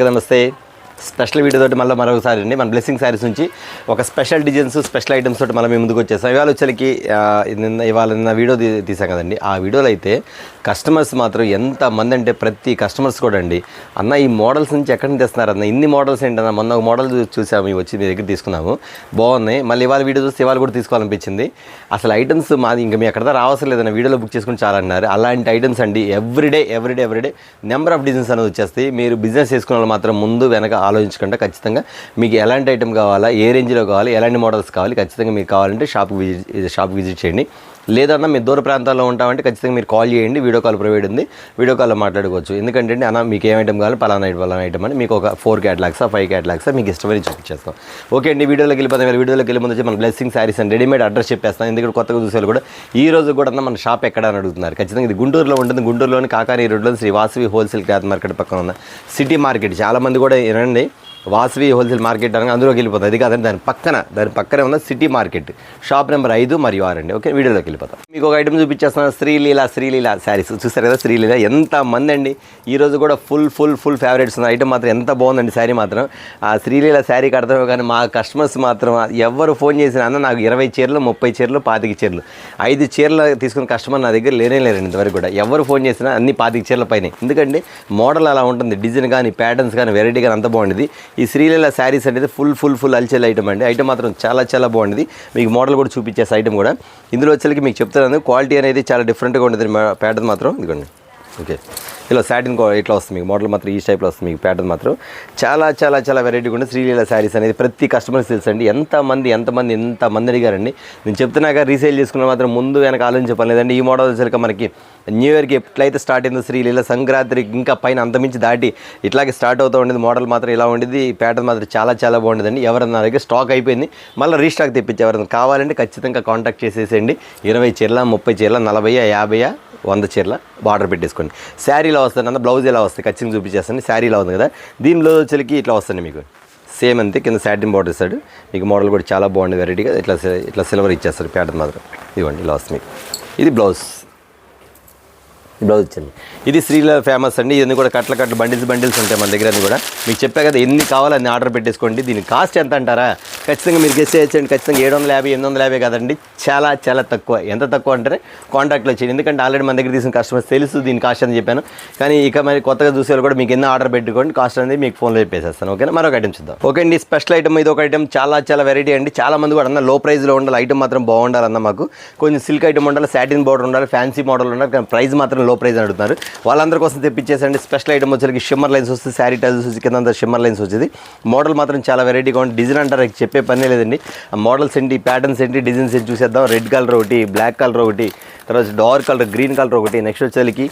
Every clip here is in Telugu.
నమస్తే. స్పెషల్ వీడియో తోటి మరొకసారి అండి మన బ్లెస్సింగ్ శారీస్ నుంచి ఒక స్పెషల్ డిజైన్స్ స్పెషల్ ఐటమ్స్ తోటి మళ్ళీ మేము ముందుకు వచ్చేసాం. ఇవాళ నిన్న వీడియో తీసాం కదండి. ఆ వీడియోలో అయితే కస్టమర్స్ మాత్రం ఎంతమంది అంటే ప్రతి కస్టమర్స్ కూడా అండి, అన్న ఈ మోడల్స్ నుంచి ఎక్కడి నుంచి తెస్తున్నారు అన్న, ఇన్ని మోడల్స్ ఏంటన్నా, మొన్న ఒక మోడల్ చూసాము, వచ్చి మీ దగ్గర తీసుకున్నాము, బాగున్నాయి, మళ్ళీ ఇవాళ వీడియో చూస్తే ఇవాళ కూడా తీసుకోవాలనిపించింది. అసలు ఐటమ్స్ మాది ఇంకా మీ ఎక్కడ రావాల్సిన లేదన్న, వీడియోలో బుక్ చేసుకుని చాలా అన్నారు. అలాంటి ఐటమ్స్ అండి ఎవ్రీడే నెంబర్ ఆఫ్ డిజైన్స్ అనేది వచ్చేస్తాయి. మీరు బిజినెస్ చేసుకున్న వాళ్ళు మాత్రం ముందు వెనక ఆలోచించకుండా ఖచ్చితంగా మీకు ఎలాంటి ఐటమ్ కావాలా, ఏ రేంజ్లో కావాలి, ఎలాంటి మోడల్స్ కావాలి, ఖచ్చితంగా మీకు కావాలంటే షాప్కి విజిట్ చేయండి. లేదన్నా మీరు దూర ప్రాంతాల్లో ఉంటామంటే ఖచ్చితంగా మీరు కాల్ చేయండి. వీడియో కాల్ ప్రొవైడ్ ఉంది, వీడియో కాల్లో మాట్లాడుకోవచ్చు. ఎందుకంటే అన్న మీకు ఏం ఐటమ్ కావాలి, పలానా ఐటమ్ అని మీకు ఒక 4 క్యాటలాగ్సా 5 క్యాటలాగ్సా మీకు ఇష్టమని చూపించేస్తాం. ఓకే అండి, వీడియోలోకి వెళ్ళిపోతాం. వీడియోలోకి వెళ్ళి ముందు వచ్చి మన blessing sarees and readymade address చెప్పేస్తాం. ఎందుకంటే కొత్తగా చూసేవాళ్ళు కూడా ఈ రోజు కూడా మన షాప్ ఎక్కడ అని అడుగుతున్నారు. ఖచ్చితంగా ఇది గుంటూరులో ఉంటుంది. గుంటూరులోని కాకాని రోడ్లో Shri Vasavi wholesale cloth market పక్కన ఉన్న సిటీ మార్కెట్. చాలామంది కూడా ఏనండి వాసవి హోల్సేల్ మార్కెట్ అనగా అందులోకి వెళ్ళిపోతుంది. అది కాదండి, దాని పక్కనే ఉన్న సిటీ మార్కెట్, షాప్ నెంబర్ 5 మరియు 6 అండి. ఓకే, వీడియోలోకి వెళ్ళిపోతాం. మీకు ఒక ఐటమ్ చూపించేస్తున్నాను, శ్రీలీల శారీస్. చూస్తారు కదా, శ్రీలీల ఎంతమంది అండి ఈరోజు కూడా ఫుల్ ఫేవరెట్స్ ఉన్న ఐటమ్ మాత్రం ఎంత బాగుందండి శారీ మాత్రం. ఆ శ్రీలీల శారీ కడతామే కానీ మా కస్టమర్స్ మాత్రం ఎవరు ఫోన్ చేసినా అన్న నాకు 20 చీరలు 30 చీరలు 25 చీరలు 5 చీరలు తీసుకున్న కస్టమర్ నా దగ్గర లేరండి ఇంతవరకు కూడా. ఎవరు ఫోన్ చేసినా అన్ని 25 చీరల పైన. ఎందుకంటే మోడల్ అలా ఉంటుంది, డిజైన్ కానీ ప్యాటర్న్స్ కానీ వెరైటీ కానీ అంత బాగుంటుంది. ఈ శ్రీలీల శారీస్ అనేది ఫుల్ అల్చేల్ ఐటమ్ అండి. ఐటమ్ మాత్రం చాలా బాగుంది. మీకు మోడల్ కూడా చూపించేసి ఐటమ్ కూడా ఇందులో వచ్చేసరికి మీకు చెప్తున్నాను, క్వాలిటీ అనేది చాలా డిఫరెంట్గా ఉంటుంది. ప్యాటర్న్ మాత్రం ఇదిగోండి. ఓకే, ఇలా సాటిన్ ఇట్లా వస్తుంది మీకు మోడల్ మాత్రం, ఈ టైప్లో వస్తుంది మీకు ప్యాటర్న్ మాత్రం చాలా వెరైటీగా ఉంటుంది. శ్రీలీల శారీస్ అనేది ప్రతి కస్టమర్స్ తెలుసండి. ఎంతమంది అడిగారండి. నేను చెప్తున్నాక రీసేల్ చేసుకున్న మాత్రం ముందు వెనక ఆలోచించే పని లేదండి. ఈ మోడల్ వచ్చేసరికి మనకి న్యూ ఇయర్కి ఎట్లయితే స్టార్ట్ అయిందో శ్రీలీల, సంక్రాంతికి ఇంకా పైన అంతమించి దాటి ఇట్లాగే స్టార్ట్ అవుతూ ఉండేది. మోడల్ మాత్రం ఇలా ఉండేది, ప్యాటర్న్ మాత్రం చాలా బాగుండేదండి. ఎవరన్నా దగ్గర స్టాక్ అయిపోయింది, మళ్ళీ రీస్టాక్ తెప్పించి ఎవరైనా కావాలంటే ఖచ్చితంగా కాంటాక్ట్ చేసేసేయండి. 20 చీరల 30 చీరల 40 50 100 చీరల బార్డర్ పెట్టేసుకోండి. శారీ ఇలా వస్తుంది అన్న, బ్లౌజ్ ఇలా వస్తుంది, ఖచ్చితంగా చూపించేస్తాను. శారీ ఇలా ఉంది కదా, దీనిలో వచ్చేసరికి ఇట్లా వస్తుంది మీకు సేమ్ అంతే. కింద సాటిన్ బార్డర్ ఇస్తాడు మీకు. మోడల్ కూడా చాలా బాగుంది వెరైటీగా. ఇట్లా సిల్వర్ ఇచ్చేస్తారు ప్యాటర్న్ మాత్రం. ఇవ్వండి ఇలా వస్తుంది మీకు. ఇది బ్లౌజ్ ఇచ్చండి. ఇది శ్రీలీల ఫేమస్ అండి. ఇవన్నీ కూడా కట్ల బండిల్స్ ఉంటాయి మన దగ్గర. అన్నీ కూడా మీకు చెప్పా కదా, ఎన్ని కావాలో అన్ని ఆర్డర్ పెట్టేసుకోండి. దీని కాస్ట్ ఎంత అంటారా, ఖచ్చితంగా మీరు గెస్ చేయొచ్చండి. ఖచ్చితంగా 750 850 కాదండి, చాలా తక్కువ. ఎంత తక్కువ అంటే కాంటాక్ట్లో చేయండి. ఎందుకంటే ఆల్రెడీ మన దగ్గర తీసిన కస్టమర్స్ తెలుసు దీని కాస్ట్ అని చెప్పాను. కానీ ఇక మరి కొత్తగా చూసే కూడా మీకు ఎన్నో ఆర్డర్ పెట్టుకోండి, కాస్ట్ అనేది మీకు ఫోన్లో చెప్పేసేస్తాను. ఓకేనా, మరొక ఐటమ్ చూద్దాం. ఓకే అండి, స్పెషల్ ఐటమ్ ఇది ఒక ఐటమ్, చాలా వెరైటీ అండి. చాలా మంది కూడా అన్న లో ప్రైస్లో ఉండాలి, ఐటమ్ మాత్రం బాగుండాలన్న. మాకు కొంచెం సిల్క్ ఐటమ్ ఉండాలి, సాటిన్ బార్డర్ ఉండాలి, ఫ్యాన్సీ మోడల్ ఉండాలి, కానీ ప్రైస్ మాత్రం లో ప్రైస్ అడుగుతున్నారు. వాళ్ళందరి కోసం తెప్పించేసండి. స్పెషల్ ఐటమ్ వచ్చేసరికి షిమ్మర్ లైన్స్ వస్తుంది, శారీ టైల్స్ వచ్చి కింద షిమ్మర్ లైన్స్ వచ్చేది. మోడల్ మాత్రం చాలా వెరైటీగా ఉంటుంది. డిజైన్ అంటారు చెప్పే పనే లేదండి. మోడల్స్ ఏంటి, ప్యాటర్న్స్ ఏంటి, డిజైన్స్ ఏంటి చూసేద్దాం. రెడ్ కలర్ ఒకటి, బ్లాక్ కలర్ ఒకటి, తర్వాత డార్క్ కలర్ గ్రీన్ కలర్ ఒకటి, నెక్స్ట్ వచ్చేసరికి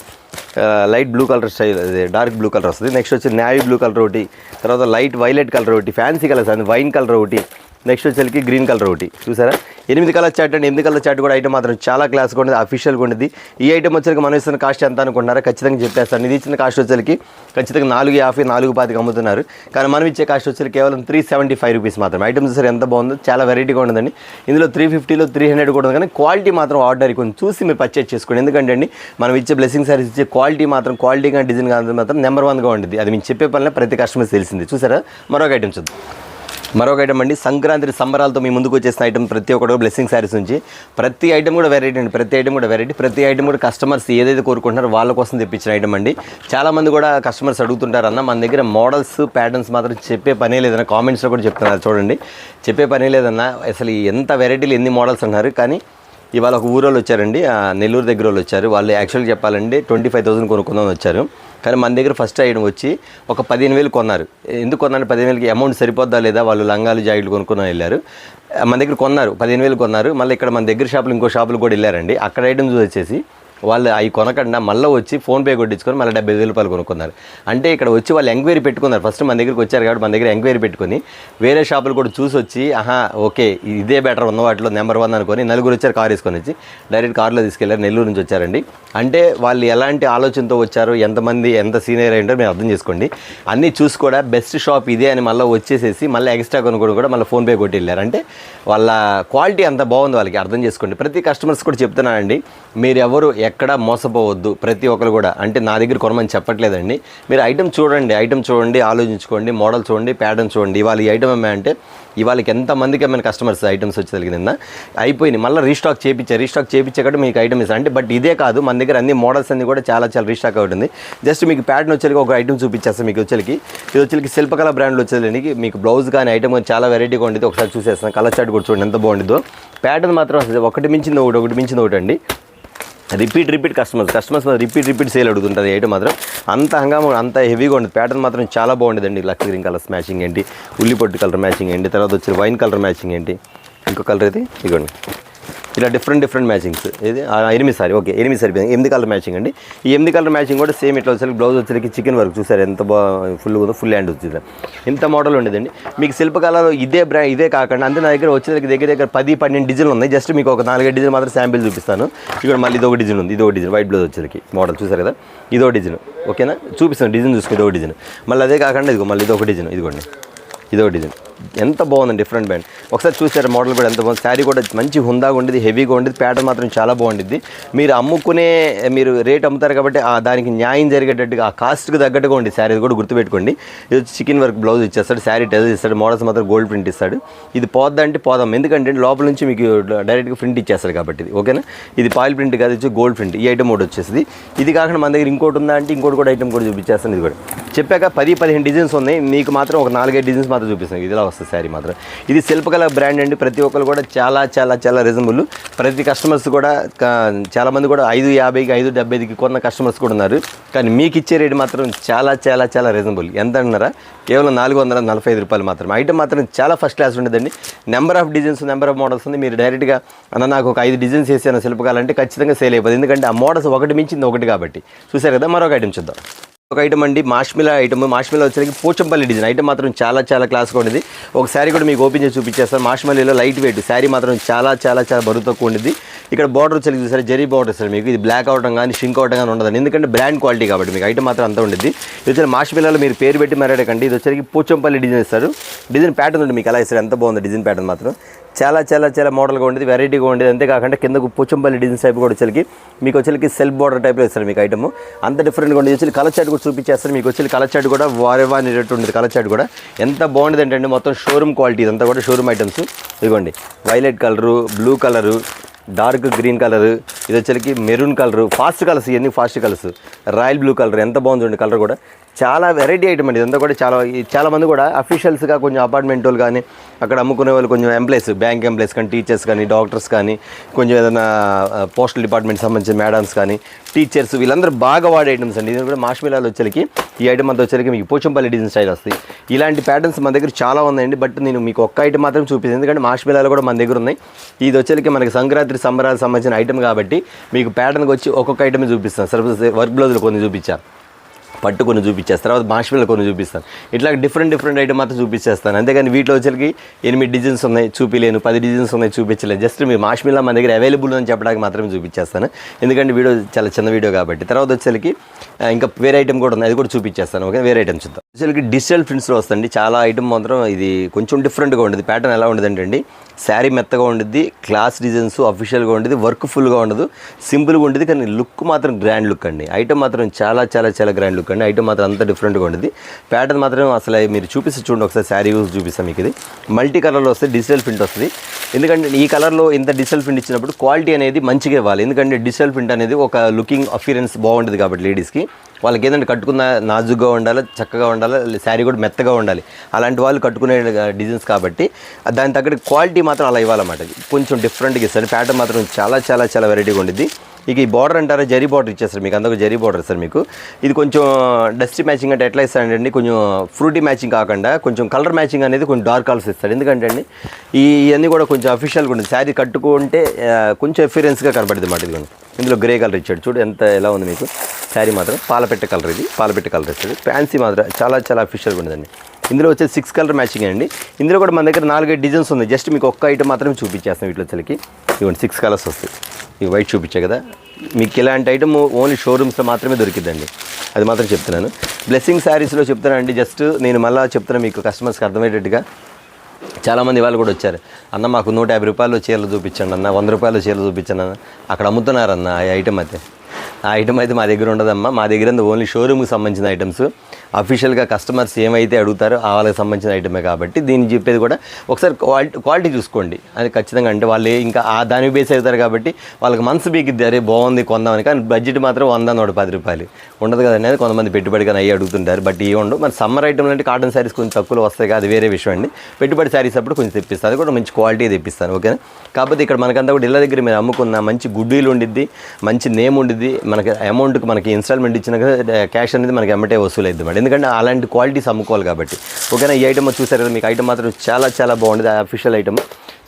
light blue colour style, dark blue colour వస్తుంది. నెక్స్ట్ వచ్చి నేవీ బ్లూ కలర్ ఒకటి, తర్వాత లైట్ వైలెట్ కలర్ ఒకటి, ఫ్యాన్సీ కలర్స్ అండి, వైన్ కలర్ ఒకటి, నెక్స్ట్ వచ్చేసరికి గ్రీన్ కలర్ ఒకటి. చూసారా, 8 కలర్ చార్ట్ అండి. 8 కలర్ చార్ట్ కూడా ఐటమ్ మాత్రం చాలా క్లాస్గా ఉంటుంది, అఫీషియల్గా ఉంటుంది. ఈ ఐటమ్ వచ్చేసరికి మనం ఇస్తున్న కాస్ట్ ఎంత అనుకుంటున్నారా, ఖచ్చితంగా చెప్పేస్తాను. ఇది ఇచ్చిన కాస్ట్ వచ్చేసరికి ఖచ్చితంగా 450 425 అమ్ముతున్నారు. కానీ మనం ఇచ్చే కాస్ట్ వచ్చేసరికి కేవలం 375 రూపీస్ మాత్రం. ఐటమ్ చూసారు ఎంత బాగుందో, చాలా వెరైటీగా ఉంటుందండి. ఇందులో 350లో 300 కూడా ఉంది. కానీ క్వాలిటీ మాత్రం ఆర్డర్ కొంచెం చూసి మీరు పర్చేజ్ చేసుకోండి. ఎందుకంటే అండి మనం ఇచ్చే బ్లెస్సింగ్ సారీస్ ఇచ్చే క్వాలిటీ కానీ డిజైన్ కానీ మాత్రం నెంబర్ 1గా ఉంటుంది. అది మేము చెప్పే పనిలో ప్రతి కస్టమర్స్ తెలిసింది. చూసారా, మరొక ఐటమ్ చూద్దాం. మరొక ఐటమ్ అండి, సంక్రాంతి సంబరాలతో మీ ముందుకు వచ్చేసిన ఐటమ్ ప్రతి ఒక్కటి బ్లెస్సింగ్ శారీస్ నుంచి. ప్రతి ఐటమ్ కూడా వెరైటీ అండి, ప్రతి ఐటమ్ కూడా కస్టమర్స్ ఏదైతే కోరుకుంటున్నారో వాళ్ళ కోసం తెప్పించిన ఐటమ్ అండి. చాలామంది కూడా కస్టమర్స్ అడుగుతుంటారు అన్న, మన దగ్గర మోడల్స్ ప్యాటర్న్స్ మాత్రం చెప్పే పనే లేదన్న. కామెంట్స్లో కూడా చెప్తున్నారు చూడండి, చెప్పే పనే లేదన్న. అసలు ఎంత వెరైటీలు ఎన్ని మోడల్స్ అన్నారు. కానీ ఇవాళ ఒక ఊరోళ్ళు వచ్చారండి, నెల్లూరు దగ్గర వాళ్ళు వచ్చారు. వాళ్ళు యాక్చువల్గా చెప్పాలంటే 25,000 కొనుక్కుందామని వచ్చారు. కానీ మన దగ్గర ఫస్ట్ ఐటమ్ వచ్చి ఒక 15,000 కొన్నారు. ఎందుకు కొన్నారు, 15,000కి అమౌంట్ సరిపోద్దా లేదా, వాళ్ళు లంగాలు జాకెట్లు కొనుక్కొని వెళ్ళారు. మన దగ్గర కొన్నారు, 15,000 కొన్నారు. మళ్ళీ ఇక్కడ మన దగ్గర షాపులు ఇంకో షాపులు కూడా వెళ్ళారండి. అక్కడ ఐటమ్స్ వచ్చేసి వాళ్ళు అవి కొనకుండా మళ్ళీ వచ్చి ఫోన్పే కొట్టించుకొని మళ్ళీ 75,000 రూపాయలు కొనుక్కున్నారు. అంటే ఇక్కడ వచ్చి వాళ్ళు ఎంక్వైరీ పెట్టుకున్నారు. ఫస్ట్ మన దగ్గరికి వచ్చారు కాబట్టి మన దగ్గర ఎంక్వైరీ పెట్టుకొని వేరే షాపులు కూడా చూసి వచ్చి ఓకే ఇదే బెటర్ ఉన్న వాటిలో నెంబర్ 1 అనుకొని నలుగురు వచ్చారు, కార్ వేసుకొని వచ్చి డైరెక్ట్ కార్లో తీసుకెళ్లారు. నెల్లూరు నుంచి వచ్చారండి. అంటే వాళ్ళు ఎలాంటి ఆలోచనతో వచ్చారు, ఎంతమంది ఎంత సీనియర్ అయ్యింటారో మీరు అర్థం చేసుకోండి. అన్నీ చూసి కూడా బెస్ట్ షాప్ ఇదే అని మళ్ళీ వచ్చేసేసి మళ్ళీ ఎక్స్ట్రా కొనుక్కోడు కూడా మళ్ళీ ఫోన్పే కొట్టి వెళ్ళారు. అంటే వాళ్ళ క్వాలిటీ అంత బాగుంది, వాళ్ళకి అర్థం చేసుకోండి. ప్రతి కస్టమర్స్ కూడా చెప్తున్నానండి, మీరు ఎవరు ఎక్కడ మోసపోవద్దు. ప్రతి ఒక్కరు కూడా అంటే నా దగ్గర కొనమని చెప్పట్లేదండి. మీరు ఐటమ్ చూడండి, ఆలోచించుకోండి, మోడల్ చూడండి, ప్యాటర్న్ చూడండి. ఇవాళ ఈ ఐటమ్ అంటే ఇవాళకి ఎంతమందికి ఏమైనా కస్టమర్స్ ఐటమ్స్ వచ్చి నిన్న అయిపోయినాయి. మళ్ళీ రీస్టాక్ చేయించాక మీకు ఐటమ్ ఇస్తాను అంటే. బట్ ఇదే కాదు, మన దగ్గర అన్ని మోడల్స్ అన్ని కూడా చాలా రీస్టాక్ అవుతుంది. జస్ట్ మీకు ప్యాటర్న్ వచ్చేకి ఒక ఐటమ్ చూపించేస్తాను. మీకు వచ్చేకి ఇది వచ్చేకి శిల్పకళ బ్రాండ్లో వచ్చేదానికి మీకు బ్లౌజ్ కానీ ఐటమ్ చాలా వెరైటీగా ఉండేది. ఒకసారి చూసేస్తాను. కలర్ చార్ట్ కూడా చూడండి ఎంత బాగుండిద్దో. ప్యాటర్న్ మాత్రం ఒకటి మించింది ఒకటి అండి. రిపీట్ కస్టమర్స్ రిపీట్ సేల్ అడుగుతుంటుంది. ఐటమ్ మాత్రం అంత హంగామా అంత హెవీగా ఉండదు. ప్యాటర్న్ మాత్రం చాలా బాగుండేదండి. లక్స్ గ్రీన్ కలర్స్ మ్యాచింగ్ ఏంటి, ఉల్లిపొట్టు కలర్ మ్యాచింగ్ ఏంటి, తర్వాత వచ్చి వైన్ కలర్ మ్యాచింగ్ ఏంటి, ఇంకో కలర్ అయితే ఇదిగోండి. ఇలా డిఫరెంట్ మ్యాచింగ్స్. ఇది 8 సారీ 8 కలర్ మ్యాచింగ్ అండి. ఈ 8 కలర్ మ్యాచింగ్ కూడా సేమ్ ఇట్లా వచ్చేసరికి బ్లౌజ్ వచ్చేసరికి చికెన్ వర్క్ చూసారు ఎంత ఫుల్ హ్యాండ్ వచ్చింది. ఇంత మోడల్ ఉండేదండి. మీకు శిల్పకళలో ఇదే కాకుండా అంతే నా దగ్గర వచ్చేసరికి దగ్గర 10-12 డిజైన్లు ఉన్నాయి. జస్ట్ మీకు ఒక 4-5 డిజైన్ మాత్రం శాంపిల్ చూపిస్తాను. ఇక్కడ మళ్ళీ ఇదొక డిజైన్ ఉంది. ఇదొక డిజైన్ వైట్ బ్లౌజ్ వచ్చేసరికి మోడల్ చూసారు కదా. ఇదో డిజైన్ ఓకేనా, చూపిస్తాను డిజైన్ చూసుకుని. ఇదొక డిజైన్. మళ్ళీ అదే కాకుండా ఇదిగో మళ్ళీ ఇదొక డిజైన్. ఇదో డిజైన్ ఎంత బాగుందండి, డిఫరెంట్ బ్యాండ్. ఒకసారి చూసారు మోడల్ కూడా ఎంత బాగుంది. శారీ కూడా మంచి హుందాగా ఉండేది, హెవీగా ఉండేది. ప్యాటర్న్ మాత్రం చాలా బాగుండిద్ది. మీరు రేట్ అమ్ముతారు కాబట్టి దానికి న్యాయం జరిగేటట్టుగా ఆ కాస్ట్కి తగ్గట్టుగా ఉండి శారీ కూడా గుర్తుపెట్టుకోండి. ఇది వచ్చి చికెన్ వర్క్ బ్లౌజ్ ఇచ్చేస్తాడు, శారీ టెజల్ ఇస్తాడు, మోడల్స్ మాత్రం గోల్డ్ ప్రింట్ ఇస్తాడు. ఇది పోద్దంటే పోదాం, ఎందుకంటే లోపల నుంచి మీకు డైరెక్ట్గా ప్రింట్ ఇచ్చేస్తాడు కాబట్టి ఇది ఓకేనా. ఇది పాయిల్ ప్రింట్ కాదు, వచ్చి గోల్డ్ ప్రింట్. ఈ ఐటమ్ ఒకటి వచ్చేసి ఇది కాకుండా మన దగ్గర ఇంకోటి ఉందా అంటే ఇంకోటి కూడా ఐటమ్ కూడా చూపించేస్తాను. ఇది కూడా చెప్పాక 10-15 డిజైన్స్ ఉన్నాయి. మీకు మాత్రం ఒక 4-5 డిజైన్స్ మాత్రం చూపిస్తాను. ఇదిలా వస్తుంది శారీ మాత్రం. ఇది శిల్పకళ బ్రాండ్ అండి. ప్రతి ఒక్కరు కూడా చాలా రీజనబుల్. ప్రతి కస్టమర్స్ కూడా చాలామంది కూడా 550కి 575కి కొన్న కస్టమర్స్ కూడా ఉన్నారు. కానీ మీకు ఇచ్చే రేటు మాత్రం చాలా రీజనబుల్. ఎంత అన్నారా, కేవలం 445 రూపాయలు మాత్రం. ఐటమ్ మాత్రం చాలా ఫస్ట్ క్లాస్ ఉండేదండి. Number of designs, number of models ఉంది. మీరు డైరెక్ట్గా నాకు ఒక 5 డిజైన్స్ వేసాను శిల్పకళ అంటే ఖచ్చితంగా సేల్ అయిపోతుంది. ఎందుకంటే ఆ మోడల్స్ ఒకటి మించింది ఒకటి కాబట్టి. చూసారు కదా. మరొక ఐటమ్ చూద్దాం. ఒక ఐటమ్ అండి మాష్మిలా ఐటమ్. మాష్మిలా వచ్చేసరికి పోచంపల్లి డిజైన్. ఐటమ్ మాత్రం చాలా క్లాస్గా ఉండేది. ఒక శారీ కూడా మీకు ఓపెన్ చేసి చూపించేస్తాను. మాష్మిలాలో లైట్ వెయిట్ శారీ మాత్రం చాలా బరువు తక్కువ ఉండేది. ఇక్కడ బార్డర్ వచ్చేసి చూసారు జరీ బార్డర్ సార్. మీకు ఇది బ్లాక్ అవడం కానీ షింక్ అవడం కానీ ఉండదు, ఎందుకంటే బ్రాండ్ క్వాలిటీ కాబట్టి మీకు ఐటమ్ మాత్రం అంతా ఉండేది. ఇది వచ్చి మాష్మిలాలో మీరు పేరు పెట్టి మరాడకండి. ఇది వచ్చేసరికి పోచంపల్లి డిజైన్ ఇస్తారు. డిజైన్ ప్యాటర్న్ ఉంది మీకు ఎలా ఇస్తారు, ఎంత బాగుంది డిజైన్ ప్యాటర్న్ మాత్రం. చాలా మోడల్గా ఉండేది, వెరైటీగా ఉండేది. అంతేకాకుండా కిందకు పోచంపల్లి డిజైన్ టైప్ కూడా వచ్చేసరికి మీకు వచ్చేసరికి సెల్ఫ్ బార్డర్ టైప్లో ఇస్తారు మీకు ఐటమ్. అంత డిఫరెంట్గా ఉండేది. వచ్చి కలర్ చార్ట్ కూడా చూపించేస్తారు. మీకు వచ్చి కలర్ చార్ట్ కూడా వారేవానేటట్టు ఉండేది. కలర్ చార్ట్ కూడా ఎంత బాగుండేది అంటే మొత్తం షోరూమ్ క్వాలిటీ. ఇదంతా కూడా షోరూమ్ ఐటమ్స్. ఇదిగోండి violet colour, blue colour, dark green colour, ఇది వచ్చేసరికి మెరూన్ కలరు, ఫాస్ట్ కలర్స్. ఇవన్నీ fast colours. Royal blue colour ఎంత బాగుంది కలర్ కూడా. చాలా వెరైటీ ఐటమ్ అండి ఇదంతా కూడా. చాలామంది కూడా అఫీషియల్స్గా కొంచెం అపార్ట్మెంట్ వాళ్ళు కానీ అక్కడ అమ్ముకునే వాళ్ళు కొంచెం ఎంప్లాయీస్, బ్యాంక్ ఎంప్లాయీస్ కానీ, టీచర్స్ కానీ, డాక్టర్స్ కానీ, కొంచెం ఏదైనా పోస్టల్ డిపార్ట్మెంట్ సంబంధించిన మేడమ్స్ కానీ, టీచర్స్, వీళ్ళందరూ బాగా వాడే ఐటమ్స్ అండి. ఇది కూడా మాష్మిలాలో వచ్చేసరికి ఈ ఐటమ్ అంతా వచ్చేసరికి మీకు పోచంపల్లి డిజైన్ స్టైల్ వస్తాయి. ఇలాంటి ప్యాటర్న్స్ మన దగ్గర చాలా ఉన్నాయండి. బట్ నేను మీకు ఒక్క ఐటమ్ మాత్రం చూపిస్తాను, ఎందుకంటే మాష్మిలాలో కూడా మన దగ్గర ఉన్నాయి. ఇది వచ్చేసరికి మనకి సంక్రాంతి సంబరాలకు సంబంధించిన ఐటమ్ కాబట్టి మీకు ప్యాటర్న్కి వచ్చి ఒక్కొక్క ఐటమ్ చూపిస్తాను. సర్వీస్ వర్క్ బ్లౌజులు కొన్ని చూపించాను, పట్టు కొన్ని చూపించేస్తాను, తర్వాత మాష్మిలా కొన్ని చూపిస్తాను. ఇట్లా డిఫరెంట్ ఐటమ్ మాత్రం చూపించేస్తాను. అంతేగాని వీటిలో వచ్చరికి 8 డిజైన్స్ ఉన్నాయి చూపిలేను, 10 డిజైన్స్ ఉన్నాయి చూపించలేదు. జస్ట్ మీరు మాష్మిలా మన దగ్గర అవైలబుల్ అని చెప్పడానికి మాత్రమే చూపించేస్తాను, ఎందుకంటే వీడియో చాలా చిన్న వీడియో కాబట్టి. తర్వాత వచ్చరికి ఇంకా వేరే ఐటమ్ కూడా ఉంది, అది కూడా చూపించేస్తాను. ఓకే, వేరే ఐటమ్ చూద్దాం. వచ్చరికి డిజిటల్ ప్రింట్స్లో వస్తుంది చాలా ఐటమ్ మాత్రం. ఇది కొంచెం డిఫరెంట్గా ఉండేది. ప్యాటర్న్ ఎలా ఉండదు అంటే అండి, శారీ మెత్తగా ఉండిద్ది, క్లాస్ డిజైన్స్ అఫీషియల్గా ఉండేది, వర్క్ ఫుల్గా ఉండదు, సింపుల్గా ఉండేది. కానీ లుక్ మాత్రం గ్రాండ్ లుక్ అండి. ఐటమ్ మాత్రం చాలా గ్రాండ్ లుక్ అండి. ఐటమ్ మాత్రం అంత డిఫరెంట్గా ఉండేది. ప్యాటర్న్ మాత్రం అసలు మీరు చూపిస్తే చూడండి ఒకసారి. శారీ యూస్ చూపిస్తాం మీకు. ఇది మల్టీ కలర్లో వస్తుంది, డిజిటల్ ప్రింట్ వస్తుంది. ఎందుకంటే ఈ కలర్లో ఇంత డిజిటల్ ప్రింట్ ఇచ్చినప్పుడు క్వాలిటీ అనేది మంచిగా ఇవ్వాలి. ఎందుకంటే డిజిటల్ ప్రింట్ అనేది ఒక లుకింగ్ అఫీరెన్స్ బాగుంటుంది కాబట్టి లేడీస్కి. వాళ్ళకి ఏదంటే కట్టుకున్న నాజుగ్గా ఉండాలి, చక్కగా ఉండాలి, శారీ కూడా మెత్తగా ఉండాలి. అలాంటి వాళ్ళు కట్టుకునే డిజైన్స్ కాబట్టి దాని తగ్గట్టు క్వాలిటీ మాత్రం అలా ఇవ్వాలన్నమాట. కొంచెం డిఫరెంట్గా ఇస్తారు. ప్యాటర్న్ మాత్రం చాలా వెరైటీగా ఉండిద్ది. ఇక ఈ బార్డర్ అంటారా, జరీ బార్డర్ ఇచ్చేస్తారు మీకు. అందుకు జరీ బార్డర్ ఇస్తారు మీకు. ఇది కొంచెం డస్ట్ మ్యాచింగ్ అంటే ఎట్లా ఇస్తాడండి, కొంచెం ఫ్రూటీ మ్యాచింగ్ కాకుండా కొంచెం కలర్ మ్యాచింగ్ అనేది కొంచెం డార్క్ కలర్స్ ఇస్తాడు. ఎందుకంటే అండి ఇవన్నీ కూడా కొంచెం అఫీషియల్గా ఉంటుంది. శారీ కట్టుకుంటే కొంచెం ఎఫీరెన్స్గా కనబడుతుంది అన్నమాట. ఇది ఇందులో గ్రే కలర్ ఇచ్చాడు చూడు ఎంత ఎలా ఉంది మీకు. శారీ మాత్రం పాలపెట్ట కలర్, ఇది పాలపెట్ట కలర్ ఇస్తాడు. ఫ్యాన్సీ మాత్రం చాలా అఫీషియల్గా ఉంటుందండి. ఇందులో వచ్చేసి 6 కలర్ మ్యాచింగ్ అండి. ఇందులో కూడా మన దగ్గర 4-5 డిజైన్స్ ఉన్నాయి. జస్ట్ మీకు ఒక్క ఐటమ్ మాత్రం చూపించేస్తాం. వీటిలో వచ్చేకి ఇవ్వండి 6 కలర్స్ వస్తాయి. ఇవి వైట్ చూపించాయి కదా. మీకు ఇలాంటి ఐటమ్ ఓన్లీ షోరూమ్స్లో మాత్రమే దొరికిద్దండి, అది మాత్రం చెప్తున్నాను. బ్లెస్సింగ్ శారీస్లో చెప్తానండి. జస్ట్ నేను మళ్ళీ చెప్తున్నాను మీకు కస్టమర్స్కి అర్థమయ్యేటట్టుగా. చాలామంది వాళ్ళు కూడా వచ్చారు, అన్న మాకు 150 రూపాయలు చీరలు చూపించండి అన్న, 100 రూపాయలు చీరలు చూపించండి అన్న. అక్కడ అమ్ముతున్నారన్న ఆ ఐటమ్ అయితే. ఆ ఐటమ్ అయితే మా దగ్గర ఉండదమ్మా. మా దగ్గర ఓన్లీ షోరూమ్కి సంబంధించిన ఐటమ్స్, అఫీషియల్గా కస్టమర్స్ ఏమైతే అడుగుతారో వాళ్ళకి సంబంధించిన ఐటమే కాబట్టి దీన్ని చెప్పేది కూడా ఒకసారి క్వాలిటీ చూసుకోండి. అది ఖచ్చితంగా అంటే వాళ్ళు ఇంకా దాని బేస్ అవుతారు కాబట్టి వాళ్ళకి మనసు బీకిద్ది, అరే బాగుంది కొందామని. కానీ బడ్జెట్ మాత్రం 100-110 రూపాయలు ఉండదు కదండి. అది కొంతమంది పెట్టుబడి కానీ అయ్యి అడుగుతుంటారు. బట్ ఇవి ఉండవు. మన సమ్మర్ ఐటమ్ అంటే కాటన్ శారీస్ కొంచెం తక్కువలో వస్తాయి కదా, అది వేరే విషయం అండి. పెట్టుబడి శారీస్ అప్పుడు కొంచెం తెప్పిస్తాను, అది కూడా మంచి క్వాలిటీ తెప్పిస్తాను, ఓకేనా. కాకపోతే ఇక్కడ మనకంతా కూడా ఇళ్ళ దగ్గర మీరు అమ్ముకున్న మంచి గుడ్డీలు ఉండిద్ది, మంచి నేమ్ ఉండిద్ది. మనకి అమౌంట్కి మనకి ఇన్స్టాల్మెంట్ ఇచ్చిన క్యాష్ అనేది మనకి ఎమ్మటే వసూలు అవుతుంది మేడం, ఎందుకంటే అలాంటి క్వాలిటీస్ అమ్ముకోవాలి కాబట్టి, ఓకేనా. ఈ ఐటమ్ చూసారు కదా, మీకు ఐటమ్ మాత్రం చాలా చాలా బాగుంటుంది. అఫీషియల్ ఐటమ్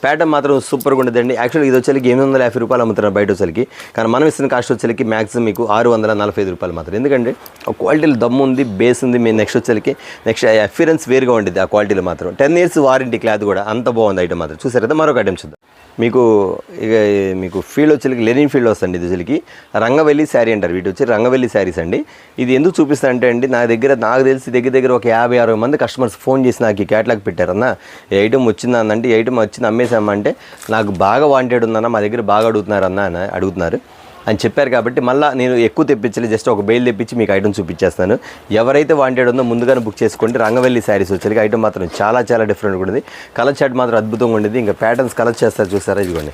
ప్యాటర్న్ మాత్రం సూపర్గా ఉండదండి. యాక్చువల్గా ఇది వచ్చేకి 850 రూపాయలు అమ్ముతున్నారు బయట వచ్చేకి, కానీ మనం ఇస్తున్న కాస్ట్ వచ్చేకి మ్యాక్సిమం మీకు 645 రూపాయలు మాత్రం. ఎందుకంటే ఆ క్వాలిటీలో దమ్ము ఉంది, బేస్ ఉంది. మీ నెక్స్ట్ వచ్చేకి నెక్స్ట్ అఫిరెన్స్ వేరుగా ఉండేది ఆ క్వాలిటీలో మాత్రం. 10 years వారంటీ క్లాత్ కూడా అంత బాగుంది ఐటమ్ మాత్రం. చూసారు కదా, మరొక ఐటమ్ చూద్దాం. మీకు ఫీల్డ్ వచ్చేకి లెనిన్ ఫీల్డ్ వస్తుంది. ఇది వచ్చేకి రంగవెల్లి శారీ అంటారు, వీటి వచ్చి రంగవెల్లి శారీస్ అండి. ఇది ఎందుకు చూపిస్తా అంటే అండి, నాకు తెలిసి దగ్గర ఒక 50-60 మంది కస్టమర్స్ ఫోన్ చేసి నాకు ఈ క్యాటలాగ్ పెట్టారన్న, ఈ ఐటమ్ వచ్చిందా అంటే, ఈ ఐటమ్ వచ్చింది అమ్మేసామంటే నాకు బాగా వాంటెడ్ ఉందన్న, మా దగ్గర బాగా అడుగుతున్నారు అని చెప్పారు. కాబట్టి మళ్ళీ నేను ఎక్కువ తెప్పించలేదు, జస్ట్ ఒక బెయిల్ తెప్పించి మీకు ఐటమ్ చూపించేస్తాను. ఎవరైతే వాంటెడ్ ఉందో ముందుగానే బుక్ చేసుకోండి. రంగవెల్లి శారీస్ వచ్చేకి ఐటమ్ మాత్రం చాలా చాలా డిఫరెంట్గా ఉండేది. కలర్ చార్ట్ మాత్రం అద్భుతంగా ఉండేది. ఇంకా ప్యాటర్న్స్ కలర్ చేస్తారు చూసారా, ఇదిగోండి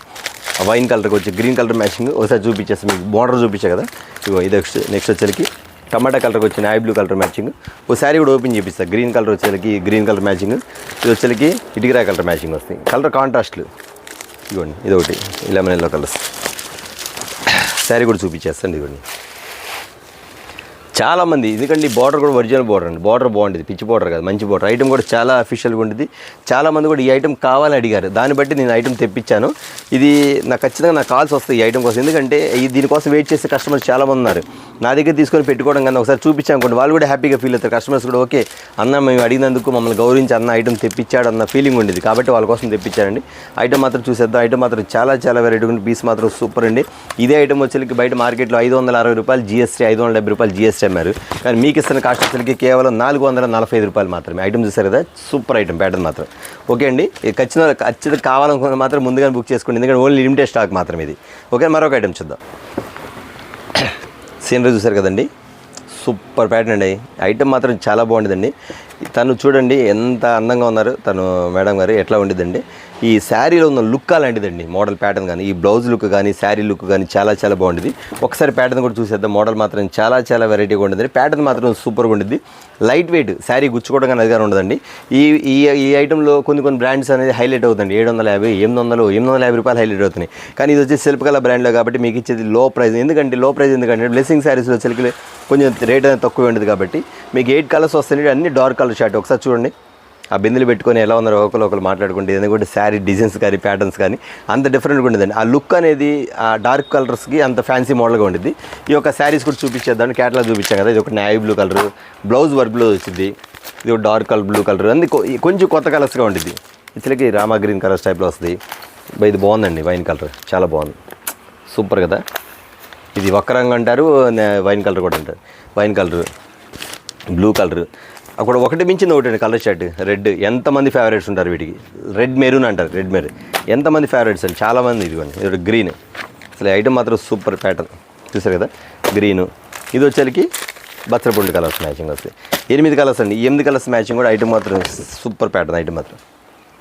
వైన్ కలర్కి వచ్చి గ్రీన్ కలర్ మ్యాచింగ్ ఒకసారి చూపించేస్తాను మీకు. బార్డర్ చూపించా కదా, ఇగో ఇది నెక్స్ట్ వచ్చేకి టమాటా కలర్కి వచ్చి నాయ్ బ్లూ కలర్ మ్యాచింగ్. ఓ శారీ కూడా ఓపెన్ చేపిస్తాను. గ్రీన్ కలర్ వచ్చేకి గ్రీన్ కలర్ మ్యాచింగ్, ఇది వచ్చేకి ఇటుకరా కలర్ మ్యాచింగ్ వస్తాయి. కలర్ కాంట్రాస్ట్లు ఇదిగోండి, ఇది ఒకటి లెమన్ ఎల్లో కలర్స్. శారీ కూడా చూపించేస్తాను ఇదిగోండి. చాలామంది ఎందుకంటే ఈ బార్డర్ కూడా ఒరిజినల్ బార్డర్ అండి, బార్డర్ బాగుంటుంది, పిచ్చి బార్డర్ కాదు, మంచి బార్డర్. ఐటమ్ కూడా చాలా అఫీషియల్గా ఉంటుంది. చాలామంది కూడా ఈ ఐటమ్ కావాలని అడిగారు, దాన్ని బట్టి నేను ఐటమ్ తెప్పించాను. ఇది నాకు ఖచ్చితంగా నాకు కాల్స్ వస్తాయి ఈ ఐటమ్ కోసం, ఎందుకంటే దీనికోసం వెయిట్ చేసే కస్టమర్స్ చాలామంది ఉన్నారు. నా దగ్గర తీసుకొని పెట్టుకోవడం కానీ ఒకసారి చూపించాను అనుకోండి, వాళ్ళు కూడా హ్యాపీగా ఫీల్ అవుతారు. కస్టమర్స్ కూడా ఓకే అన్న మేము అడిగినందుకు మమ్మల్ని గౌరవించి అన్న ఐటమ్ తెప్పించాడు అన్న ఫీలింగ్ ఉండేది, కాబట్టి వాళ్ళ కోసం తెప్పించారండి. ఐటమ్ మాత్రం చూసేద్దాం. ఐటమ్ మాత్రం చాలా చాలా వెరైటీ ఉంది, పీస్ మాత్రం సూపర్ అండి. ఇదే ఐటమ్ వచ్చేకి బయట మార్కెట్లో 560 రూపాయలు GST, 570 రూపాయలు GST అమ్మారు. కానీ మీకు ఇస్తున్న కాస్ట్ వచ్చేకి కేవలం 445 రూపాయలు మాత్రమే. ఐటమ్ చూసారు కదా, సూపర్ ఐటమ్ ప్యాటర్న్ మాత్రం. ఓకే అండి, ఖచ్చితంగా కావాలనుకున్న మాత్రం ముందుగానే బుక్ చేసుకోండి, ఎందుకంటే ఓన్లీ లిమిటెడ్ స్టాక్ మాత్రం ఇది. ఓకే, మరొక ఐటమ్ చూద్దాం. సీనరీ చూసారు కదండి, సూపర్ ప్యాటర్న్ అండి. ఐటమ్ మాత్రం చాలా బాగుంటుందండి. తను చూడండి ఎంత అందంగా ఉన్నారు, తను మేడం గారు ఎట్లా ఉండిద్దండి. ఈ శారీలో ఉన్న లుక్ అలాంటిదండి, మోడల్ ప్యాటర్న్ కానీ ఈ బ్లౌజ్ లుక్ కానీ శారీ లుక్ కానీ చాలా చాలా బాగుంటుంది. ఒకసారి ప్యాటర్న్ కూడా చూసేద్దాం. మోడల్ మాత్రం చాలా చాలా వెరైటీగా ఉంటుంది, ప్యాటర్న్ మాత్రం సూపర్గా ఉంటుంది. లైట్ వెయిట్ శారీ గుచ్చుకోవడం కానీ అది కానీ ఉండదండి. ఈ ఐటెంలో కొన్ని బ్రాండ్స్ అనేది హైలైట్ అవుతుంది. 750, 850 రూపాయలు హైలైట్ అవుతున్నాయి. కానీ ఇది వచ్చి సెల్ఫ్ కలర్ బ్రాండ్లో కాబట్టి మీకు ఇచ్చేది లో ప్రైస్. ఎందుకంటే బ్లెస్సింగ్ శారీస్లో సెల్ఫ్లో కొంచెం రేట్ అనేది తక్కువ ఉండదు కాబట్టి మీకు 8 కలర్స్ వస్తాయి, అన్ని డార్క్ కలర్ షర్ట్. ఒకసారి చూడండి, ఆ బిందులు పెట్టుకొని ఎలా ఉన్నారో ఒకరు మాట్లాడుకుంటే, ఎందుకంటే శారీ డిజైన్స్ కానీ ప్యాటర్న్స్ కానీ అంత డిఫరెంట్గా ఉండదండి. ఆ లుక్ అనేది ఆ డార్క్ కలర్స్కి అంత ఫ్యాన్సీ మోడల్గా ఉంటుంది. ఈ యొక్క శారీస్ కూడా చూపించేద్దాం, క్యాటలాగ్ చూపించాం కదా. ఇది ఒక navy blue colour, blouse work blouse వచ్చింది. ఇది ఒక డార్క్ కలర్ బ్లూ కలర్, అన్ని కొంచెం కొత్త కలర్స్గా ఉంటుంది. ఇట్లకి రామా గ్రీన్ కలర్స్ టైప్లో వస్తుంది. ఇది బాగుందండి, వైన్ కలర్ చాలా బాగుంది, సూపర్ కదా. ఇది ఒక్క రంగు అంటారు, వైన్ కలర్ కూడా అంటారు. వైన్ కలర్, బ్లూ కలర్, అక్కడ ఒకటి మించింది ఒకటి అండి కలర్ షర్ట్. రెడ్, ఎంతమంది ఫేవరెట్స్ ఉంటారు వీటికి. రెడ్ మెరూన్ అంటారు, రెడ్ మెరూన్ ఎంతమంది ఫేవరెట్స్ అండి, చాలామంది. ఇదిగోండి, ఇది గ్రీన్, అసలు ఐటమ్ మాత్రం సూపర్ ప్యాటర్న్ చూసారు కదా. గ్రీను, ఇది వచ్చేకి బచ్చరపొండి కలర్స్ మ్యాచింగ్ వస్తాయి. 8 కలర్స్ అండి, 8 కలర్స్ మ్యాచింగ్ కూడా. ఐటమ్ మాత్రం సూపర్ ప్యాటర్న్ ఐటమ్ మాత్రం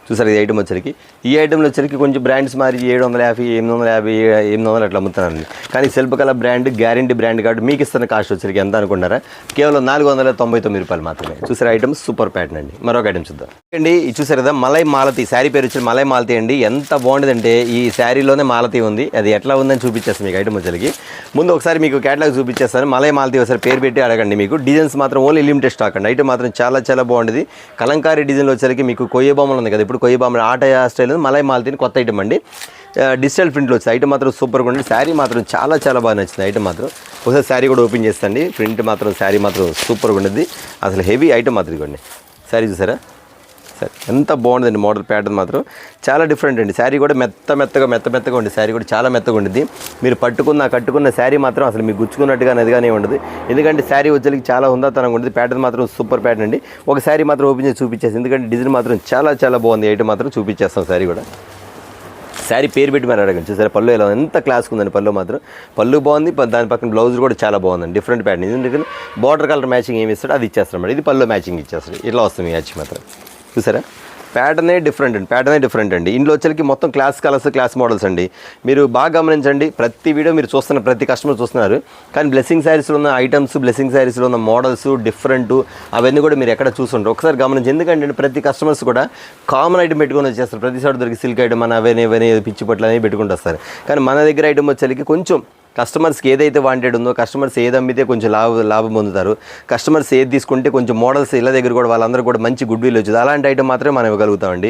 చూసారు. ఈ ఐటమ్ వచ్చరికి, ఈ ఐటెంలో వచ్చరికి కొంచెం బ్రాండ్స్ మారి 750, 850, 800 అట్లా అమ్ముతున్నారండి. కానీ self colour brand, guarantee brand కాబట్టి మీకు ఇస్తున్న కాస్ట్ వచ్చరికి ఎంత అనుకుంటారా, కేవలం 499 రూపాయలు మాత్రమే. చూసారు, ఐటమ్ సూపర్ ప్యాటర్న్ అండి. మరొక ఐటమ్ చూద్దాం అండి. ఇది చూసారు కదా, మలై మాలతి శారీ పేరు వచ్చి మలై మాలతి అండి. ఎంత బాగుంటుందంటే ఈ శారీలోనే మాలతి ఉంది, అది ఎట్లా ఉందని చూపించేస్తాను మీకు ఐటమ్ వచ్చరికి. ముందు ఒకసారి మీకు క్యాటలాగ్ చూపించేస్తాను. మలై మాలతి ఒకసారి పేరు పెట్టి అడగండి. మీకు డిజైన్స్ మాత్రం ఓన్లీ లిమిటెడ్ స్టాక్ అండి. ఐటమ్ మాత్రం చాలా చాలా బాగుంటుంది. కలంకారీ డిజైన్లో వచ్చరికి మీకు కొయ్య బొమ్మలు ఉంది కదా, ఇప్పుడు కొయ్య బొమ్మలు ఆట స్టైల్ మలై మాలతిని కొత్త ఐటమ్ అండి. డిజిటల్ ప్రింట్లో వచ్చి ఐటమ్ మాత్రం సూపర్గా ఉంటుంది. శారీ మాత్రం చాలా చాలా బాగా నచ్చింది ఐటమ్ మాత్రం. ఒకసారి శారీ కూడా ఓపెన్ చేస్తండి. ప్రింట్ మాత్రం శారీ మాత్రం సూపర్గా ఉంటుంది, అసలు హెవీ ఐటమ్ మాత్రం. ఇవ్వండి శారీ చూసారా, సరే ఎంత బాగుంటుందండి మోడల్ ప్యాటర్న్ మాత్రం చాలా డిఫరెంట్ అండి. శారీ కూడా మెత్తగా ఉంది. శారీ కూడా చాలా మెత్తగా ఉంటుంది. మీరు కట్టుకున్న శారీ మాత్రం అసలు మీకు గుచ్చుకున్నట్టుగా నదిగానే ఉండదు. ఎందుకంటే శారీ వచ్చేకి చాలా ఉందాతనంగా ఉంటుంది. ప్యాటర్న్ మాత్రం సూపర్ ప్యాటర్న్ అండి. ఒక శారీ మాత్రం ఓపెన్ చేసి చూపించేసి, ఎందుకంటే డిజైన్ మాత్రం చాలా బాగుంది. ఐటమ్ మాత్రం చూపించేస్తాం. శారీ కూడా శారీ పేరు పెట్టి మరి అడగండి. చూసారా పళ్ళు ఎలా ఎంత క్లాస్గా ఉందండి. పళ్ళు బాగుంది. దాని పక్కన బ్లౌజ్ కూడా చాలా బాగుందండి. Different pattern. ఎందుకంటే బార్డర్ కలర్ మ్యాచింగ్ ఏమి ఇస్తాడో అది ఇచ్చేస్తాడు మేడం. ఇది పళ్ళు మ్యాచింగ్ ఇచ్చేస్తాడు. ఇట్లా వస్తుంది మ్యాచ్ మాత్రం. చూసారా ప్యాటర్నే డిఫరెంట్ అండి. ఇందులో వచ్చేకి మొత్తం క్లాస్ కలర్స్, క్లాస్ మోడల్స్ అండి. మీరు బాగా గమనించండి. ప్రతి వీడియో మీరు చూస్తున్న ప్రతి కస్టమర్ చూస్తున్నారు. కానీ బ్లెస్సింగ్ శారీస్లో ఉన్న ఐటమ్స్, బ్లెస్సింగ్ శారీస్లో ఉన్న మోడల్స్ డిఫరెంట్, అవన్నీ కూడా మీరు ఎక్కడ చూస్తుంటారు. ఒకసారి గమనించి. ఎందుకంటే ప్రతి కస్టమర్స్ కూడా కామన్ ఐటమ్ పెట్టుకొని వచ్చేస్తారు. ప్రతిసారి దొరికి సిల్క్ ఐటమ్ అని అవన్నీ పిచ్చి పట్లు అనేవి పెట్టుకుంటూ వస్తారు. కానీ మన దగ్గర ఐటమ్ వచ్చేకి కొంచెం కస్టమర్స్కి ఏదైతే వాంటెడ్ ఉందో, కస్టమర్స్ ఏది అమ్మితే కొంచెం లాభం పొందుతారు, కస్టమర్స్ ఏది తీసుకుంటే కొంచెం మోడల్స్ ఇళ్ళ దగ్గర కూడా వాళ్ళందరూ కూడా మంచి గుడ్ విల్ వచ్చింది. అలాంటి ఐటమ్ మాత్రమే మనం ఇవ్వగలుగుతామండి.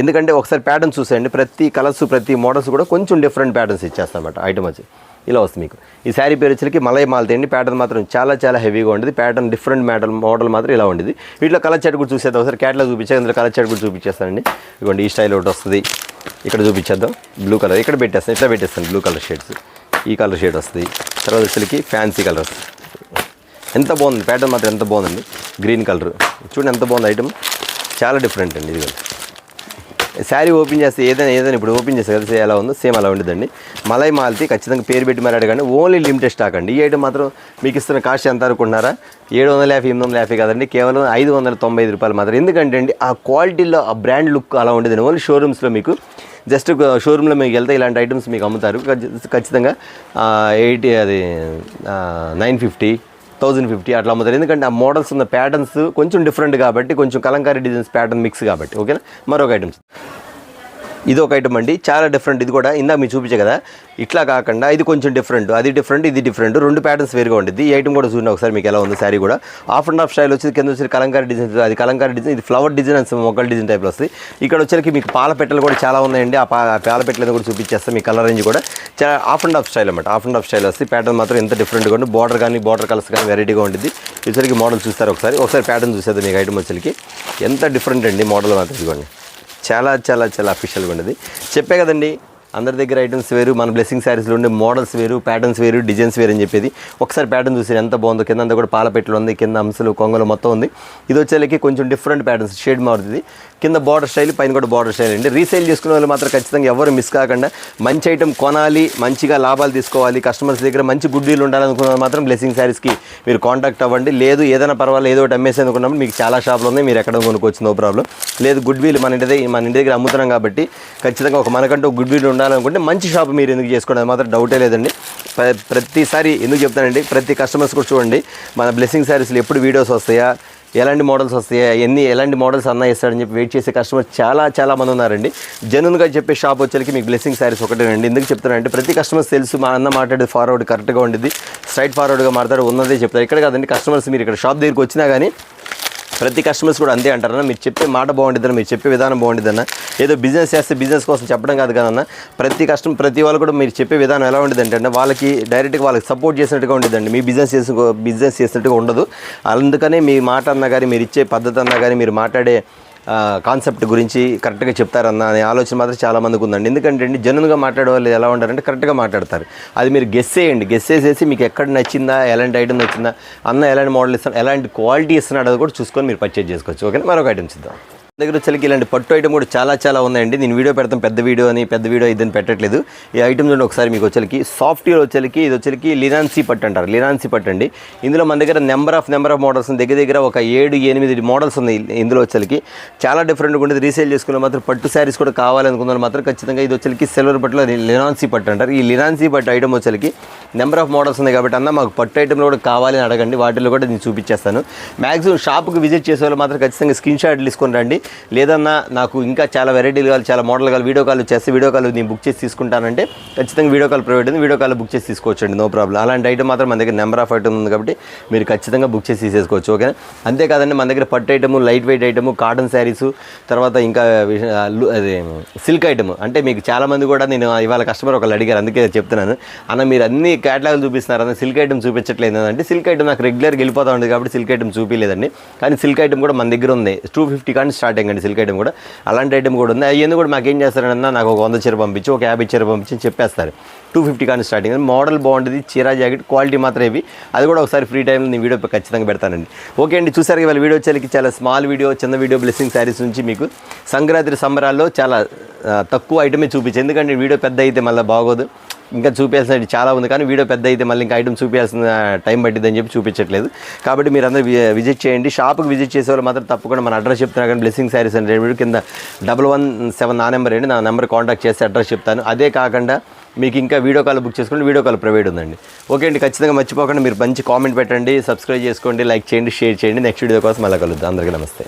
ఎందుకంటే ఒకసారి ప్యాటర్న్స్ చూసేయండి. ప్రతి కలర్స్, ప్రతి మోడల్స్ కూడా కొంచెం డిఫరెంట్ ప్యాటర్న్స్ ఇచ్చేస్తామన్నమాట. ఐటమ్ వచ్చి ఇలా వస్తుంది మీకు. ఈ శారీ పేరు వచ్చరికి మలై మాలతి అండి. ప్యాటర్న్ మాత్రం చాలా హెవీగా ఉండేది. ప్యాటర్న్ డిఫరెంట్ మోడల్ మాత్రం ఇలా ఉండేది. వీటిలో కలర్ చార్ట్ కూడా చూసేద్దాం. ఒకసారి క్యాట్లాగ్ చూపించాను. అందులో కలర్ చార్ట్ కూడా చూపించేస్తానండి. ఇదిగోండి ఈ స్టైల్ ఒకటి వస్తుంది. ఇక్కడ చూపించేద్దాం. బ్లూ కలర్ ఇక్కడ పెట్టేస్తాను. ఇట్లా పెట్టేస్తాను. బ్లూ కలర్ షేడ్స్, ఈ కలర్ షేడ్ వస్తుంది. తర్వాత వచ్చేసరికి ఫ్యాన్సీ కలర్స్. ఎంత బాగుంది ప్యాటర్న్ మాత్రం, ఎంత బాగుందండి. గ్రీన్ కలర్ చూడండి ఎంత బాగుంది. ఐటమ్ చాలా డిఫరెంట్ అండి. ఇది శారీ ఓపెన్ చేస్తే ఏదైనా ఇప్పుడు ఓపెన్ చేస్తే కదా ఎలా ఉందో సేమ్ అలా ఉండదండి. మలై మాలతి ఖచ్చితంగా పేరు పెట్టి మరి అడగండి. ఓన్లీ లిమిటెడ్ స్టాక్ అండి. ఈ ఐటమ్ మాత్రం మీకు ఇస్తున్న కాస్ట్ ఎంత అనుకుంటున్నారా? 750, 850 కాదండి. కేవలం 595 రూపాయలు మాత్రం. ఎందుకంటే అండి ఆ క్వాలిటీలో ఆ బ్రాండ్ లుక్ అలా ఉండేది. ఓన్లీ షోరూమ్స్లో మీకు జస్ట్ షోరూంలో మీకు వెళ్తే ఇలాంటి ఐటమ్స్ మీకు అమ్ముతారు. ఖచ్చితంగా 950, 1050 అట్లా అమ్ముతారు. ఎందుకంటే ఆ మోడల్స్ ఉన్న ప్యాటర్న్స్ కొంచెం డిఫరెంట్ కాబట్టి, కొంచెం కలంకారీ డిజైన్స్ ప్యాటర్న్ మిక్స్ కాబట్టి. ఓకేనా. మరొక ఐటమ్స్ ఇది ఒక ఐటమ్ అండి. చాలా డిఫరెంట్. ఇది కూడా ఇందాక మీకు చూపించే కదా, ఇట్లా కాకుండా ఇది కొంచెం డిఫరెంట్, అది డిఫరెంట్, ఇది డిఫరెంట్. రెండు ప్యాటర్న్స్ వేరుగా ఉంటుంది. ఈ ఐటమ్ కూడా చూడండి ఒకసారి మీకు ఎలా ఉంది. శారీ కూడా హాఫ్ అండ్ హాఫ్ స్టైల్ వచ్చి కింద వచ్చి కలంకారీ డిజైన్, అది కలంకారీ డిజైన్, ఇది ఫ్లవర్ డిజైన్ అండ్ మొగ్గల డిజైన్ టైప్లో వస్తుంది. ఇక్కడ వచ్చరికి మీకు పాల పెట్టెలు కూడా చాలా ఉన్నాయండి. ఆ పాల పెట్టెలను కూడా చూపించేస్తాం. మీ కలర్ రేంజ్ కూడా చాలా హాఫ్ అండ్ హాఫ్ స్టైల్ అన్నమాట. హాఫ్ అండ్ హాఫ్ స్టైల్ వస్తుంది. ప్యాటర్న్ మాత్రం ఎంత డిఫరెంట్గా ఉంటుంది. బార్డర్ కలర్స్ కానీ వెరైటీగా ఉంటుంది. వచ్చరికి మోడల్ చూస్తారు. ఒకసారి ప్యాటర్న్ చూసేది మీకు ఐటమ్ వచ్చరికి ఎంత డిఫరెంట్ అండి. మోడల్ మాత్రం ఇదిగోండి చాలా అఫీషియల్గా ఉండేది. చెప్పే కదండి అందరి దగ్గర ఐటమ్స్ వేరు, మన బ్లెస్సింగ్ శారీస్లో ఉండే మోడల్స్ వేరు, ప్యాటర్న్స్ వేరు, డిజైన్స్ వేరు అని చెప్పేది. ఒకసారి ప్యాటర్న్ చూసి ఎంత బాగుందో. కింద అంతా కూడా పాల పెట్టెలు ఉంది, కింద అంశలు, కొంగలు మొత్తం ఉంది. ఇది వచ్చేకి కొంచెం డిఫరెంట్ ప్యాటర్న్స్ షేడ్ మారుతుంది. కింద బార్డర్ స్టైల్, పైన కూడా బార్డర్ స్టైల్ అండి. రీసేల్ చేసుకునే వాళ్ళు మాత్రం ఖచ్చితంగా ఎవరు మిస్ కాకుండా మంచి ఐటమ్ కొనాలి, మంచిగా లాభాలు తీసుకోవాలి, కస్టమర్స్ దగ్గర మంచి గుడ్ డీల్ ఉండాలనుకున్న మాత్రం బ్లెస్సింగ్ శారీస్కి మీరు కాంటాక్ట్ అవ్వండి. లేదు ఏదైనా పర్వాలేదు, ఏదో ఒకటి అమ్మేసి అనుకున్నప్పుడు మీకు చాలా షాపులు ఉన్నాయి, మీరు ఎక్కడ కొనుక్కోవచ్చు, నో ప్రాబ్లం. లేదు గుడ్ విల్ మన ఇంటి దగ్గర అమ్ముతున్నాం కాబట్టి ఖచ్చితంగా మనకంటూ గుడ్ విల్ ఉండాలనుకుంటే మంచి షాప్ మీరు ఎందుకు చేసుకోండి, అది మాత్రం డౌటే లేదండి. ప్రతిసారి ఎందుకు చెప్తానండి, ప్రతి కస్టమర్స్ కూడా చూడండి మన బ్లెస్సింగ్ శారీస్లో ఎప్పుడు వీడియోస్ వస్తాయా, ఎలాంటి మోడల్స్ వస్తాయా, ఎలాంటి మోడల్స్ అన్న ఇస్తాడని చెప్పి వెయిట్ చేసే కస్టమర్స్ చాలా మంది ఉన్నారండి. జెన్యూన్గా చెప్పే షాప్ వచ్చేకి మీకు బ్లెస్సింగ్ శారీస్ ఒకటేనండి. ఎందుకు చెప్తానంటే ప్రతి కస్టమర్స్ తెలుసు మా అన్న మాట్లాడేది ఫార్వర్డ్ కరెక్ట్గా ఉండేది, స్ట్రైట్ ఫార్వర్డ్గా మాట్లాడు ఉన్నదే చెప్తారు. ఇక్కడ కాదండి కస్టమర్స్ మీరు ఇక్కడ షాప్ దగ్గరికి వచ్చినా కానీ ప్రతి కస్టమర్స్ కూడా అంతే అంటారన్న, మీరు చెప్పే మాట బాగుంటుందన్న, మీరు చెప్పే విధానం బాగుంటుందన్న. ఏదో బిజినెస్ చేస్తే బిజినెస్ కోసం చెప్పడం కాదు కదన్న, ప్రతి వాళ్ళు కూడా మీరు చెప్పే విధానం ఎలా ఉంటుంది అంటే వాళ్ళకి డైరెక్ట్గా వాళ్ళకి సపోర్ట్ చేసినట్టుగా ఉంటుందండి. మీ బిజినెస్ చేసినట్టుగా ఉండదు. అందుకనే మీ మాట అన్నా కానీ, మీరు ఇచ్చే పద్ధతి అన్నా కానీ, మీరు మాట్లాడే కాన్సెప్ట్ గురించి కరెక్ట్గా చెప్తారన్న అనే ఆలోచన మాత్రం చాలామందికి ఉందండి. ఎందుకంటే అండి జెన్యూన్గా మాట్లాడే వాళ్ళు ఎలా ఉంటారంటే కరెక్ట్గా మాట్లాడతారు. అది మీరు గెస్ చేసేసి మీకు ఎక్కడ నచ్చిందా, ఎలాంటి ఐటమ్ నచ్చిందా, అన్న ఎలాంటి మోడల్ ఇస్తాను, ఎలాంటి క్వాలిటీ ఇస్తున్నాడు అది కూడా చూసుకొని మీరు పర్చేజ్ చేసుకోవచ్చు. ఓకే, మరొక ఐటమ్స్ ఇద్దాం. దగ్గర వచ్చేకి ఇలాంటి పట్టు ఐటమ్ కూడా చాలా ఉన్నాయండి. నేను వీడియో పెడతాం, పెద్ద వీడియో ఇదని పెట్టట్లేదు. ఈ ఐటమ్ చూడండి ఒకసారి మీకు వచ్చేకి సాఫ్ట్వేర్ వచ్చేకి, ఇది వచ్చేకి లినాన్సీ పట్టు అంటారు. లినాన్సీ పట్టు అండి. ఇందులో మన దగ్గర నెంబర్ ఆఫ్ మోడల్స్ దగ్గర ఒక 7-8 మోడల్స్ ఉన్నాయి. ఇందులో వచ్చేకి చాలా డిఫరెంట్గా ఉండేది. రీసేల్ చేసుకున్న మాత్రం పట్టు శారీస్ కూడా కావాలనుకున్నారు మాత్రం ఖచ్చితంగా ఇది వచ్చేకి సిల్వర్ పట్టులో లినాన్సీ పట్టు అంటారు. ఈ లినాన్సీ పట్టు ఐటమ్ వచ్చేకి నెంబర్ ఆఫ్ మోడల్స్ ఉన్నాయి కాబట్టి అన్న మాకు పట్టు ఐటెంలో కూడా కావాలని అడగండి, వాటిలో కూడా నేను చూపించేస్తాను. మ్యాక్సిమం షాప్కి విజిట్ చేసే వాళ్ళు మాత్రం ఖచ్చితంగా స్క్రీన్ షాట్లు తీసుకొని రండి. లేదన్నా నాకు ఇంకా చాలా వెరైటీలు కావాలి, చాలా మోడల్ కావాలి, వీడియో కాల్ చేస్తే వీడియో కాల్ నేను బుక్ చేసి తీసుకుంటానంటే ఖచ్చితంగా వీడియో కాల్ ప్రొవైడ్ ఉంది, వీడియో కాల్ బుక్ చేసి తీసుకోవచ్చండి, నో ప్రాబ్లం. అలాంటి ఐటమ్ మాత్రం మన దగ్గర నెంబర్ ఆఫ్ ఐటమ్ ఉంది కాబట్టి మీరు ఖచ్చితంగా బుక్ చేసి తీసేసుకోవచ్చు. ఓకేనా. అంతేకాదండి మన దగ్గర పట్టు item, light weight item, cotton saris, తర్వాత ఇంకా అది సిల్క్ ఐటమ్. అంటే మీకు చాలామంది కూడా నేను ఇవాళ కస్టమర్ ఒకళ్ళు అడిగారు, అందుకే చెప్తున్నాను అన్న మీరు అన్ని క్యాటలాగ్ చూపిస్తున్నారు అన్న సిల్క్ ఐటమ్ చూపించట్లేదు అంటే సిల్క్ ఐటమ్ నాకు రెగ్యులర్గా వెళ్ళిపోతూ ఉంది కాబట్టి సిల్క్ ఐటమ్ చూపించలేదండి. కానీ సిల్క్ ఐటమ్ కూడా మన దగ్గర ఉంది. 250 కానీ స్టార్టింగ్ అండి సిల్క్ ఐటమ్ కూడా. అలాంటి ఐటమ్ కూడా ఉంది. అవన్నీ కూడా మాకు ఏం చేస్తారన్నా నాకు ఒక 100 చీర పంపించి ఒక 50 చీర పంపించి చెప్పేస్తారు. 250 కానీ స్టార్టింగ్. మోడల్ బాగుంటుంది, చీర జాకెట్ క్వాలిటీ మాత్రం ఇవి. అది కూడా ఒకసారి ఫ్రీ టైంలో నేను వీడియో ఖచ్చితంగా పెడతానండి. ఓకే అండి, చూసారు ఇవాళ వీడియో వచ్చేసరికి చాలా స్మాల్ వీడియో, చిన్న వీడియో బ్లెస్సింగ్ శారీస్ నుంచి మీకు సంక్రాంతి సంబరాల్లో చాలా తక్కువ ఐటమే చూపించి. ఎందుకంటే వీడియో పెద్ద అయితే మళ్ళీ బాగోదు, ఇంకా చూపించాల్సిన చాలా ఉంది. కానీ వీడియో పెద్ద అయితే మళ్ళీ ఇంకా ఐటమ్ చూపించాల్సిన టైం పట్టిద్దని చెప్పి చూపించట్లేదు. కాబట్టి మీరు అందరూ విజిట్ చేయండి. షాప్కి విజిట్ చేసే వాళ్ళు మాత్రం తప్పకుండా మన అడ్రస్ చెప్తున్నా కానీ బ్లెస్సింగ్ శారీస్ అండి కింద 117 నా నెంబర్ అండి. నా నెంబర్ కాంటాక్ట్ చేస్తే అడ్రస్ చెప్తాను. అదే కాకుండా మీకు ఇంకా వీడియో కాల్ బుక్ చేసుకోండి, వీడియో కాల్ ప్రైవేట్ ఉందండి. ఓకే అండి, ఖచ్చితంగా మర్చిపోకుండా మీరు మంచి కామెంట్ పెట్టండి, సబ్స్క్రైబ్ చేసుకోండి, లైక్ చేయండి, షేర్ చేయండి. నెక్స్ట్ వీడియో కోసం మళ్ళీ కలుద్దాం. అందరికీ నమస్తే.